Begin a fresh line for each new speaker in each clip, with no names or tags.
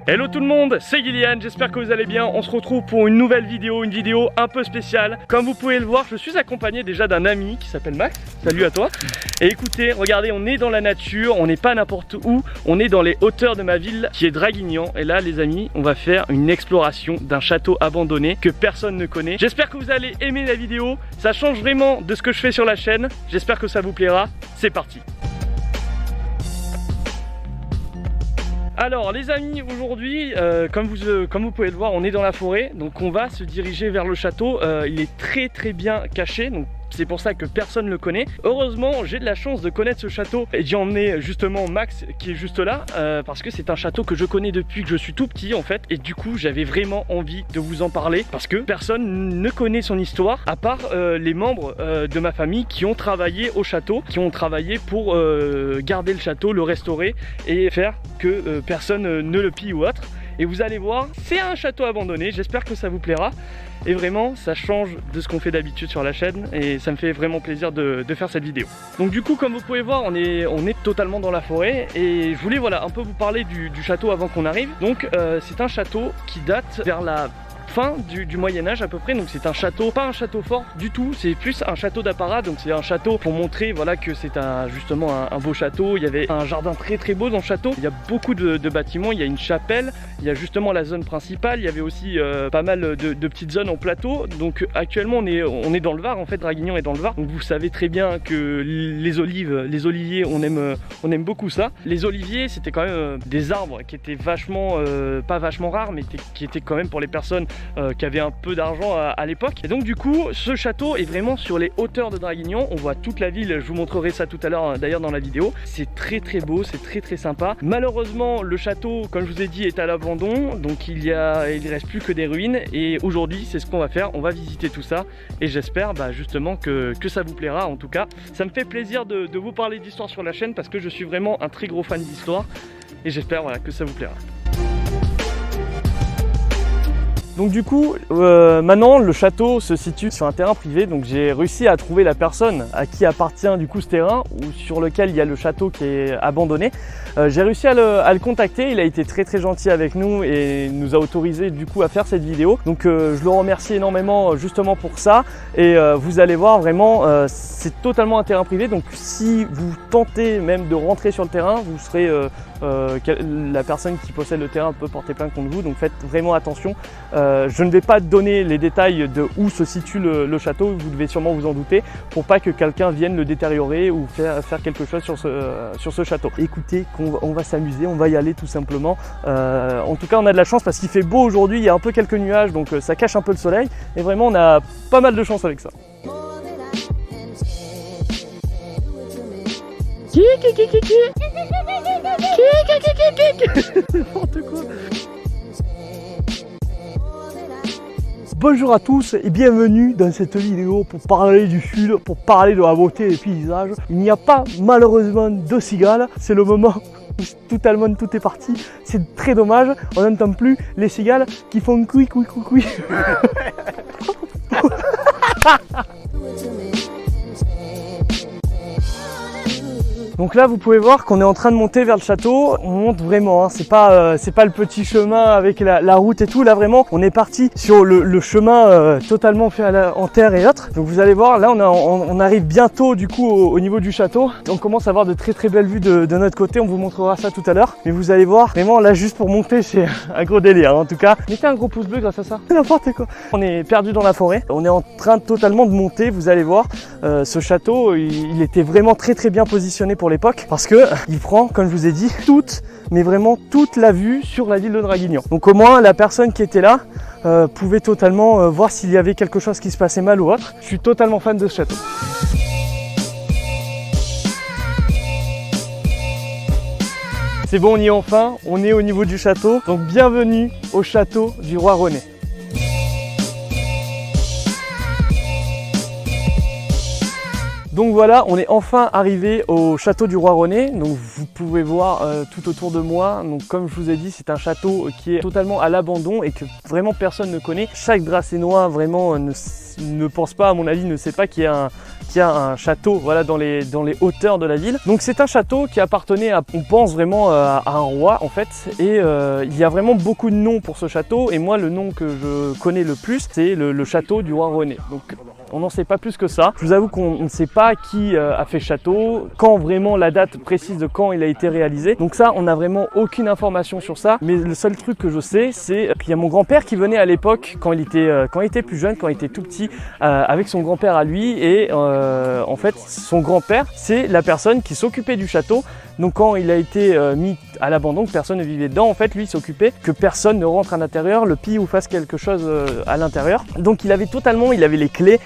Hello tout le monde, c'est Gillian, j'espère que vous allez bien. On se retrouve pour une nouvelle vidéo, une vidéo un peu spéciale. Comme vous pouvez le voir, je suis accompagné déjà d'un ami qui s'appelle Max. Salut à toi. Et écoutez, regardez, on est dans la nature, on n'est pas n'importe où, on est dans les hauteurs de ma ville qui est Draguignan. Et là les amis, on va faire une exploration d'un château abandonné que personne ne connaît. J'espère que vous allez aimer la vidéo, ça change vraiment de ce que je fais sur la chaîne. J'espère que ça vous plaira, c'est parti. Alors les amis, aujourd'hui, comme vous pouvez le voir, on est dans la forêt, donc on va se diriger vers le château. Il est très bien caché, donc c'est pour ça que personne ne le connaît. Heureusement, j'ai de la chance de connaître ce château et d'y emmener justement Max qui est juste là, parce que c'est un château que je connais depuis que je suis tout petit en fait, et du coup j'avais vraiment envie de vous en parler parce que personne ne connaît son histoire à part les membres de ma famille qui ont travaillé au château, qui ont travaillé pour garder le château, le restaurer et faire que personne ne le pille ou autre. Et vous allez voir, c'est un château abandonné, j'espère que ça vous plaira. Et vraiment, ça change de ce qu'on fait d'habitude sur la chaîne et ça me fait vraiment plaisir de faire cette vidéo. Donc du coup, comme vous pouvez voir, on est totalement dans la forêt et je voulais un peu vous parler du château avant qu'on arrive. Donc c'est un château qui date vers la fin du Moyen-Âge à peu près, donc c'est un château, pas un château fort du tout, c'est plus un château d'apparat, donc c'est un château pour montrer que c'est justement un beau château. Il y avait un jardin très beau dans le château, il y a beaucoup de bâtiments, il y a une chapelle, il y a justement la zone principale, il y avait aussi pas mal de petites zones en plateau. Donc actuellement on est dans le Var, en fait Draguignan est dans le Var, donc vous savez très bien que les oliviers on aime beaucoup ça. Les oliviers c'était quand même des arbres qui étaient vachement, pas vachement rares, mais qui étaient quand même pour les personnes qui avait un peu d'argent à l'époque. Et donc du coup ce château est vraiment sur les hauteurs de Draguignan, on voit toute la ville, je vous montrerai ça tout à l'heure d'ailleurs dans la vidéo. C'est très beau, c'est très sympa. Malheureusement le château, comme je vous ai dit, est à l'abandon, donc il reste plus que des ruines. Et aujourd'hui c'est ce qu'on va faire, on va visiter tout ça et j'espère justement que ça vous plaira. En tout cas ça me fait plaisir de vous parler d'histoire sur la chaîne parce que je suis vraiment un très gros fan d'histoire et j'espère que ça vous plaira. Donc du coup, maintenant le château se situe sur un terrain privé, donc j'ai réussi à trouver la personne à qui appartient du coup ce terrain ou sur lequel il y a le château qui est abandonné. J'ai réussi à le contacter, il a été très gentil avec nous et nous a autorisé du coup à faire cette vidéo. Donc je le remercie énormément justement pour ça et vous allez voir vraiment c'est totalement un terrain privé, donc si vous tentez même de rentrer sur le terrain, vous serez la personne qui possède le terrain peut porter plainte contre vous, donc faites vraiment attention. Je ne vais pas donner les détails de où se situe le château, vous devez sûrement vous en douter, pour pas que quelqu'un vienne le détériorer ou faire quelque chose sur ce château. Écoutez, on va s'amuser, on va y aller tout simplement. En tout cas on a de la chance parce qu'il fait beau aujourd'hui, il y a un peu quelques nuages, donc ça cache un peu le soleil et vraiment on a pas mal de chance avec ça. N'importe quoi. Bonjour à tous et bienvenue dans cette vidéo pour parler du sud, pour parler de la beauté des paysages. Il n'y a pas malheureusement de cigales, c'est le moment où tout est parti, c'est très dommage, on n'entend plus les cigales qui font couic. Donc là vous pouvez voir qu'on est en train de monter vers le château, on monte vraiment, c'est pas le petit chemin avec la route et tout, là vraiment on est parti sur le chemin totalement fait en terre et autres. Donc vous allez voir, là on arrive bientôt du coup au niveau du château, on commence à avoir de très belles vues de notre côté, on vous montrera ça tout à l'heure. Mais vous allez voir, vraiment là juste pour monter c'est un gros délire en tout cas. Mettez un gros pouce bleu grâce à ça, n'importe quoi. On est perdu dans la forêt, on est en train totalement de monter, vous allez voir, ce château il était vraiment très bien positionné pour l'époque parce que il prend, comme je vous ai dit, mais vraiment toute la vue sur la ville de Draguignan. Donc au moins la personne qui était là pouvait totalement voir s'il y avait quelque chose qui se passait mal ou autre. Je suis totalement fan de ce château. C'est bon, on y est enfin, on est au niveau du château. Donc bienvenue au château du roi René. Donc voilà, on est enfin arrivé au château du roi René. Donc vous pouvez voir tout autour de moi. Donc comme je vous ai dit, c'est un château qui est totalement à l'abandon et que vraiment personne ne connaît. Chaque Dracénois vraiment ne pense pas, à mon avis, ne sait pas qu'il y a un château, voilà, dans les hauteurs de la ville. Donc c'est un château qui appartenait à, on pense vraiment à un roi en fait, et il y a vraiment beaucoup de noms pour ce château, et moi le nom que je connais le plus c'est le château du roi René. Donc on n'en sait pas plus que ça. Je vous avoue qu'on ne sait pas qui a fait le château, quand vraiment la date précise de quand il a été réalisé. Donc ça, on n'a vraiment aucune information sur ça. Mais le seul truc que je sais, c'est qu'il y a mon grand-père qui venait à l'époque, quand il était plus jeune, quand il était tout petit, avec son grand-père à lui. Et en fait, son grand-père, c'est la personne qui s'occupait du château. Donc quand il a été mis à l'abandon, que personne ne vivait dedans, en fait lui s'occupait que personne ne rentre à l'intérieur, le pille ou fasse quelque chose à l'intérieur. Donc il avait les clés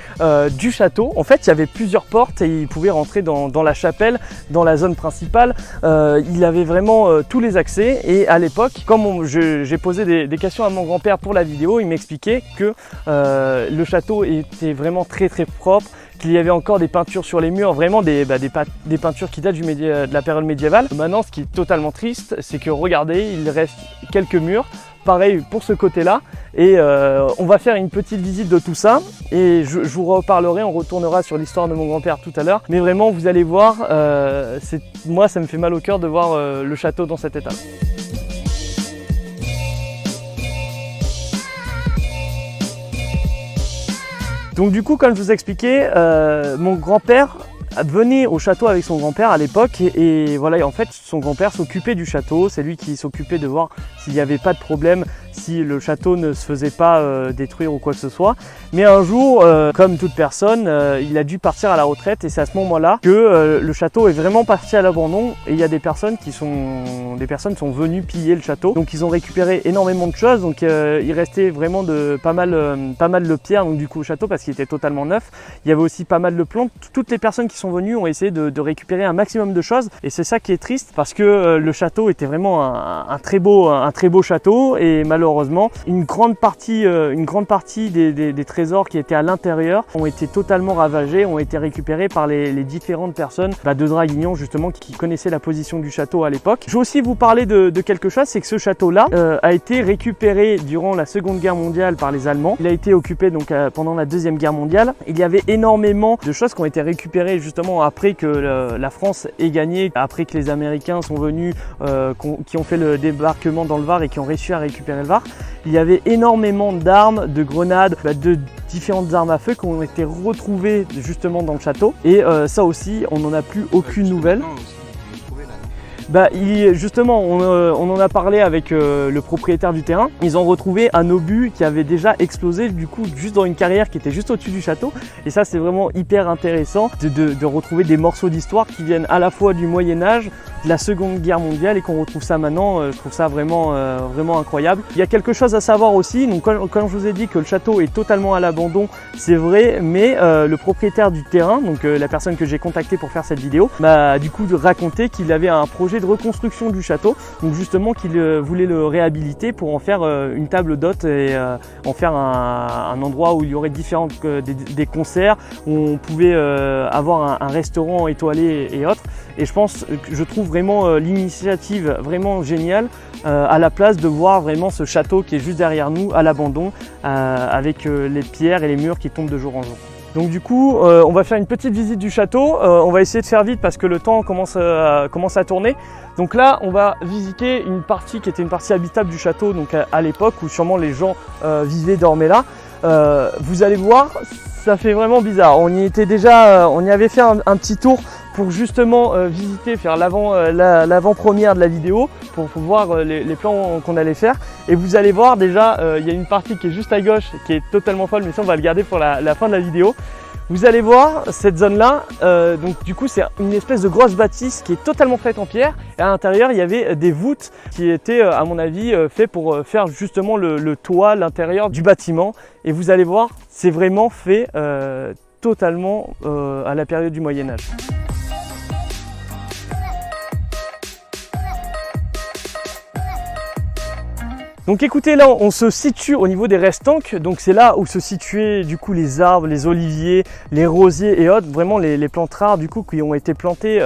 du château. En fait il y avait plusieurs portes et il pouvait rentrer dans la chapelle, dans la zone principale. Il avait vraiment tous les accès, et à l'époque, comme j'ai posé des questions à mon grand-père pour la vidéo, il m'expliquait que le château était vraiment très très propre, qu'il y avait encore des peintures sur les murs, vraiment des peintures qui datent de la période médiévale. Maintenant, ce qui est totalement triste, c'est que regardez, il reste quelques murs, pareil pour ce côté-là, et on va faire une petite visite de tout ça, et je vous reparlerai, on retournera sur l'histoire de mon grand-père tout à l'heure, mais vraiment, vous allez voir, moi ça me fait mal au cœur de voir le château dans cet état. Donc du coup, comme je vous expliquais, mon grand-père venait au château avec son grand-père à l'époque, et voilà, en fait son grand-père s'occupait du château, c'est lui qui s'occupait de voir s'il n'y avait pas de problème, si le château ne se faisait pas détruire ou quoi que ce soit. Mais un jour, comme toute personne, il a dû partir à la retraite, et c'est à ce moment-là que le château est vraiment parti à l'abandon, et il y a des personnes sont venues piller le château. Donc ils ont récupéré énormément de choses, donc il restait vraiment pas mal de pierres donc, du coup au château, parce qu'il était totalement neuf. Il y avait aussi pas mal de plantes. Toutes les personnes qui sont venues ont essayé de récupérer un maximum de choses, et c'est ça qui est triste, parce que le château était vraiment un très beau château, et malheureusement une grande partie des trésors qui étaient à l'intérieur ont été totalement ravagés, ont été récupérés par les différentes personnes de Draguignan justement qui connaissaient la position du château à l'époque. Je vais aussi vous parler de quelque chose, c'est que ce château-là a été récupéré durant la Seconde Guerre mondiale par les Allemands. Il a été occupé donc pendant la Deuxième Guerre mondiale. Il y avait énormément de choses qui ont été récupérées justement après que la France ait gagné, après que les Américains sont venus, qui ont fait le débarquement dans le Var et qui ont réussi à récupérer le Var. Il y avait énormément d'armes, de grenades, de différentes armes à feu qui ont été retrouvées justement dans le château, et ça aussi on n'en a plus aucune nouvelle. Justement, on en a parlé avec le propriétaire du terrain. Ils ont retrouvé un obus qui avait déjà explosé du coup juste dans une carrière qui était juste au-dessus du château, et ça c'est vraiment hyper intéressant de retrouver des morceaux d'histoire qui viennent à la fois du Moyen-Âge, de la Seconde Guerre mondiale, et qu'on retrouve ça maintenant. Je trouve ça vraiment incroyable. Il y a quelque chose à savoir aussi, donc quand je vous ai dit que le château est totalement à l'abandon, c'est vrai, mais le propriétaire du terrain, donc la personne que j'ai contactée pour faire cette vidéo, m'a du coup raconté qu'il avait un projet de reconstruction du château, donc justement qu'il voulait le réhabiliter pour en faire une table d'hôtes, et en faire un endroit où il y aurait des concerts, où on pouvait avoir un restaurant étoilé et autres. Et je trouve vraiment l'initiative vraiment géniale, à la place de voir vraiment ce château qui est juste derrière nous à l'abandon, avec les pierres et les murs qui tombent de jour en jour. Donc du coup, on va faire une petite visite du château. On va essayer de faire vite parce que le temps commence à tourner. Donc là, on va visiter une partie qui était une partie habitable du château, donc à l'époque où sûrement les gens vivaient, dormaient là. Vous allez voir, ça fait vraiment bizarre. On y avait fait un petit tour pour justement visiter, faire l'avant-première de la vidéo, pour voir les plans qu'on allait faire. Et vous allez voir déjà, il y a une partie qui est juste à gauche, qui est totalement folle, mais ça on va le garder pour la fin de la vidéo. Vous allez voir cette zone-là, donc du coup c'est une espèce de grosse bâtisse qui est totalement faite en pierre, et à l'intérieur il y avait des voûtes qui étaient à mon avis faites pour faire justement le toit, l'intérieur du bâtiment. Et vous allez voir, c'est vraiment fait totalement à la période du Moyen-Âge. Donc écoutez, là on se situe au niveau des restanques, donc c'est là où se situaient du coup les arbres, les oliviers, les rosiers et autres, vraiment les plantes rares du coup qui ont été plantées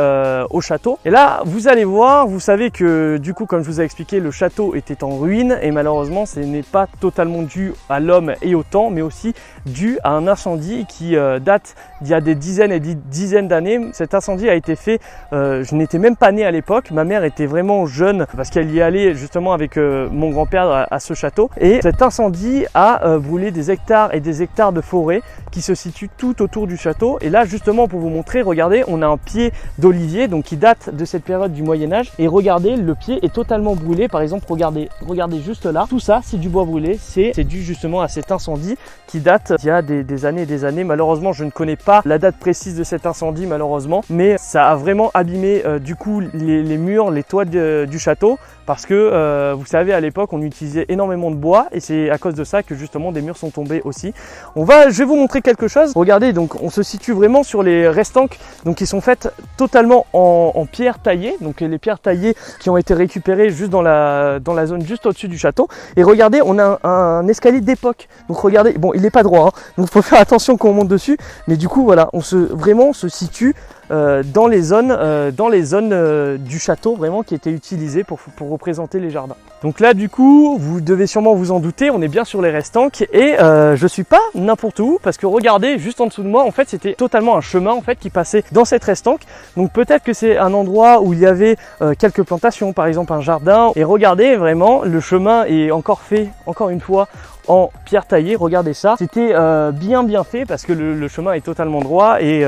au château. Et là vous allez voir, vous savez que du coup comme je vous ai expliqué, le château était en ruine et malheureusement ce n'est pas totalement dû à l'homme et au temps, mais aussi dû à un incendie qui date d'il y a des dizaines et des dizaines d'années. Cet incendie a été fait, je n'étais même pas né à l'époque, ma mère était vraiment jeune parce qu'elle y allait justement avec mon grand-père à ce château, et cet incendie a brûlé des hectares et des hectares de forêt qui se situent tout autour du château. Et là justement pour vous montrer, regardez, on a un pied d'olivier donc qui date de cette période du Moyen-Âge, et regardez, le pied est totalement brûlé. Par exemple, regardez juste là, tout ça c'est du bois brûlé, c'est dû justement à cet incendie qui date d'il y a des années et des années. Malheureusement je ne connais pas la date précise de cet incendie malheureusement, mais ça a vraiment abîmé du coup les murs, les toits du château, parce que vous savez à l'époque on utilisait énormément de bois et c'est à cause de ça que justement des murs sont tombés aussi. Je vais vous montrer quelque chose. Regardez, donc on se situe vraiment sur les restanques donc qui sont faites totalement en pierre taillée, donc les pierres taillées qui ont été récupérées juste dans la zone juste au-dessus du château. Et regardez, on a un escalier d'époque, donc regardez, bon il n'est pas droit hein, donc il faut faire attention quand on monte dessus, mais du coup voilà, on se situe dans les zones du château vraiment qui étaient utilisées pour représenter les jardins. Donc là du coup vous devez sûrement vous en douter, on est bien sur les restanques et je suis pas n'importe où, parce que regardez juste en dessous de moi en fait c'était totalement un chemin en fait qui passait dans cette restanque. Donc peut-être que c'est un endroit où il y avait quelques plantations, par exemple un jardin, et regardez vraiment le chemin est encore fait encore une fois en pierre taillée. Regardez ça, c'était bien fait parce que le chemin est totalement droit et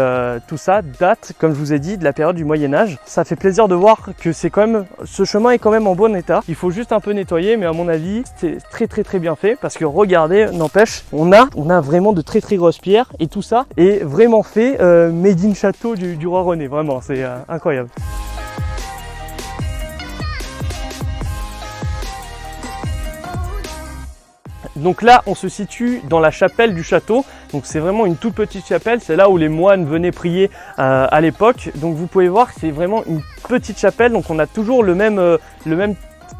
tout ça date, comme je vous ai dit, de la période du Moyen-Âge. Ça fait plaisir de voir que c'est quand même, ce chemin est quand même en bon état. Il faut juste un peu nettoyer, mais à mon avis c'est très bien fait, parce que regardez, n'empêche, on a vraiment de très grosses pierres et tout ça est vraiment fait made in château du roi René. Vraiment c'est incroyable. Donc là on se situe dans la chapelle du château, donc c'est vraiment une toute petite chapelle, c'est là où les moines venaient prier à l'époque. Donc vous pouvez voir que c'est vraiment une petite chapelle, donc on a toujours le même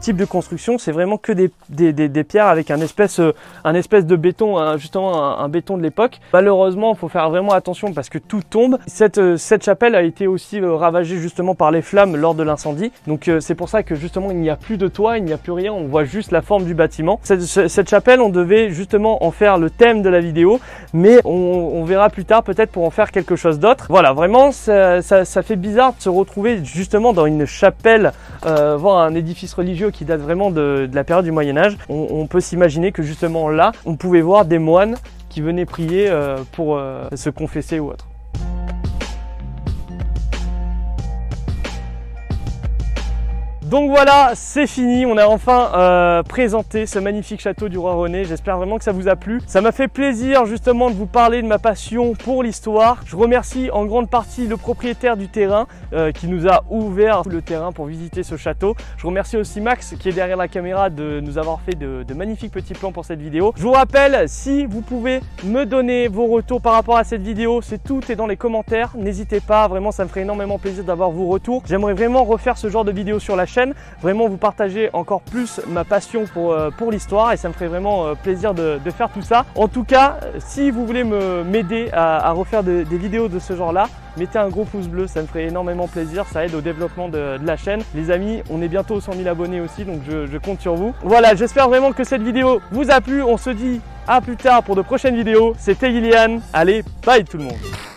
type de construction, c'est vraiment que des pierres avec un espèce de béton, justement un béton de l'époque. Malheureusement il faut faire vraiment attention parce que tout tombe. Cette chapelle a été aussi ravagée justement par les flammes lors de l'incendie, donc c'est pour ça que justement il n'y a plus de toit, il n'y a plus rien, on voit juste la forme du bâtiment. Cette chapelle, on devait justement en faire le thème de la vidéo, mais on verra plus tard peut-être pour en faire quelque chose d'autre. Voilà, vraiment ça fait bizarre de se retrouver justement dans une chapelle, voir un édifice religieux qui date vraiment de la période du Moyen-Âge. On peut s'imaginer que justement là, on pouvait voir des moines qui venaient prier pour se confesser ou autre. Donc voilà, c'est fini, on a enfin présenté ce magnifique château du roi René. J'espère vraiment que ça vous a plu. Ça m'a fait plaisir justement de vous parler de ma passion pour l'histoire. Je remercie en grande partie le propriétaire du terrain qui nous a ouvert le terrain pour visiter ce château. Je remercie aussi Max qui est derrière la caméra de nous avoir fait de magnifiques petits plans pour cette vidéo. Je vous rappelle, si vous pouvez me donner vos retours par rapport à cette vidéo, tout est dans les commentaires. N'hésitez pas, vraiment ça me ferait énormément plaisir d'avoir vos retours. J'aimerais vraiment refaire ce genre de vidéo sur la chaîne. Vraiment vous partager encore plus ma passion pour l'histoire, et ça me ferait vraiment plaisir de faire tout ça. En tout cas, si vous voulez m'aider à refaire des vidéos de ce genre là, mettez un gros pouce bleu, ça me ferait énormément plaisir, ça aide au développement de la chaîne. Les amis, on est bientôt aux 100 000 abonnés aussi, donc je compte sur vous. Voilà, j'espère vraiment que cette vidéo vous a plu. On se dit à plus tard pour de prochaines vidéos. C'était Ilian, allez, bye tout le monde.